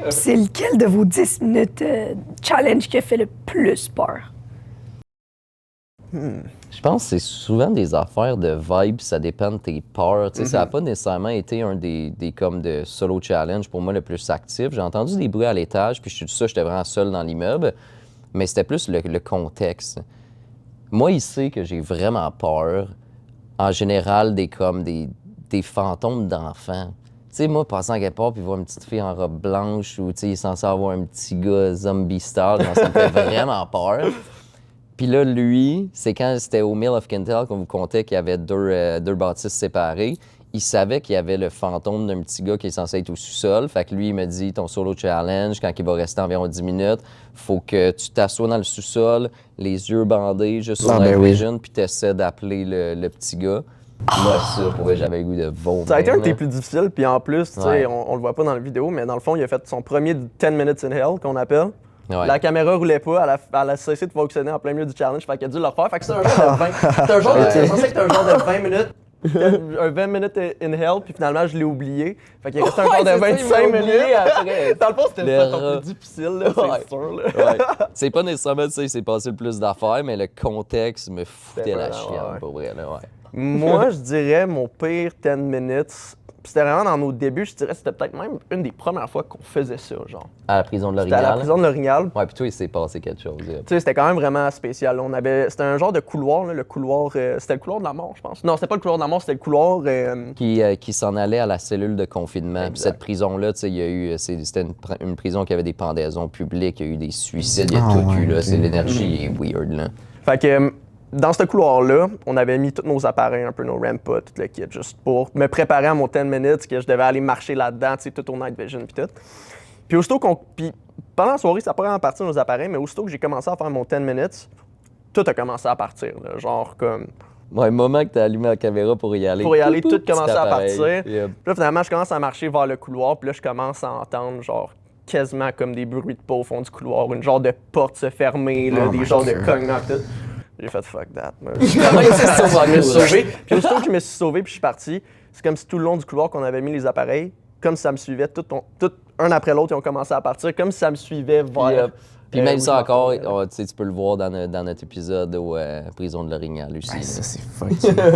C'est lequel de vos 10 minutes challenge qui a fait le plus peur? Je pense que c'est souvent des affaires de vibes, ça dépend de tes peurs. Ça n'a pas nécessairement été un des comme de solo challenge pour moi le plus actif. J'ai entendu des bruits à l'étage, puis je suis tout ça, j'étais vraiment seul dans l'immeuble, mais c'était plus le contexte. Moi, il sait que j'ai vraiment peur, en général, des fantômes d'enfants. Tu sais, moi, passant à quelque part puis voir une petite fille en robe blanche ou, tu sais, il est censé avoir un petit gars zombie style, genre, ça me fait vraiment peur. Puis là, lui, c'est quand c'était au Mill of Kintel qu'on vous contait qu'il y avait deux bâtisses séparées. Il savait qu'il y avait le fantôme d'un petit gars qui est censé être au sous-sol. Fait que lui, il me dit, ton solo challenge, quand il va rester environ 10 minutes, faut que tu t'assoies dans le sous-sol, les yeux bandés, juste sur la vision, puis tu essaies d'appeler le petit gars. Moi, ça, pour vrai, j'avais le goût de vomir. Ça a été un de tes là. plus difficiles, puis en plus, tu sais, Ouais. on le voit pas dans la vidéo, mais dans le fond, il a fait son premier 10 minutes in hell, qu'on appelle. Ouais. La caméra roulait pas, elle a cessé de fonctionner en plein milieu du challenge, fait qu'il a dû le refaire. Fait que c'est un genre de 20. C'est un genre de. C'est censé être un genre de 20 minutes. Un 20 minutes in hell, puis finalement, je l'ai oublié. Fait qu'il resté un genre de 25 minutes. après. Dans le fond, c'était Le le temps rat. plus difficile, là, Ouais. c'est sûr. Là. Ouais. C'est pas nécessairement, tu sais, c'est passé le plus d'affaires, mais le contexte me foutait C'était la vraiment, chienne, ouais. pour vrai, là, ouais. Moi, je dirais mon pire 10 minutes. C'était vraiment dans nos débuts, je dirais que c'était peut-être même une des premières fois qu'on faisait ça, genre. À la prison de C'était à l'Orignal. la prison de l'Orignal. Ouais, puis toi, il s'est passé quelque chose. Tu sais, c'était quand même vraiment spécial. C'était un genre de couloir, là, le couloir. C'était le couloir de la mort, je pense. Non, c'était pas le couloir de la mort, c'était le couloir. Qui s'en allait à la cellule de confinement. Puis Exact. cette prison-là, tu sais, il y a eu, c'était une prison qui avait des pendaisons publiques, il y a eu des suicides, il y a tout eu, là. C'est l'énergie est weird, là. Fait que dans ce couloir-là, on avait mis tous nos appareils, un peu nos rampas, tout le kit, juste pour me préparer à mon 10 minutes, que je devais aller marcher là-dedans, tu sais, tout au night vision, puis tout. Puis aussitôt puis pendant la soirée, ça n'a pas vraiment parti nos appareils, mais aussitôt que j'ai commencé à faire mon 10 minutes, tout a commencé à partir, là, genre comme. Ouais, le moment que t'as allumé la caméra pour y aller. Tout commençait à partir. Yep. Puis là, finalement, je commence à marcher vers le couloir, puis là, je commence à entendre, genre, quasiment comme des bruits de pas au fond du couloir, une genre de porte se fermer, là, des genres de cognac, tout. J'ai fait fuck that. Moi. Je me suis sauvé. Puis aussitôt que je me suis sauvé, puis je suis parti, c'est comme si tout le long du couloir qu'on avait mis les appareils, comme si ça me suivait, tout un après l'autre, ils ont commencé à partir, comme si ça me suivait vers. Puis même où ça je encore, m'en allais. tu sais, tu peux le voir dans notre épisode au Prison de l'Orignal aussi. Ça, c'est fucké.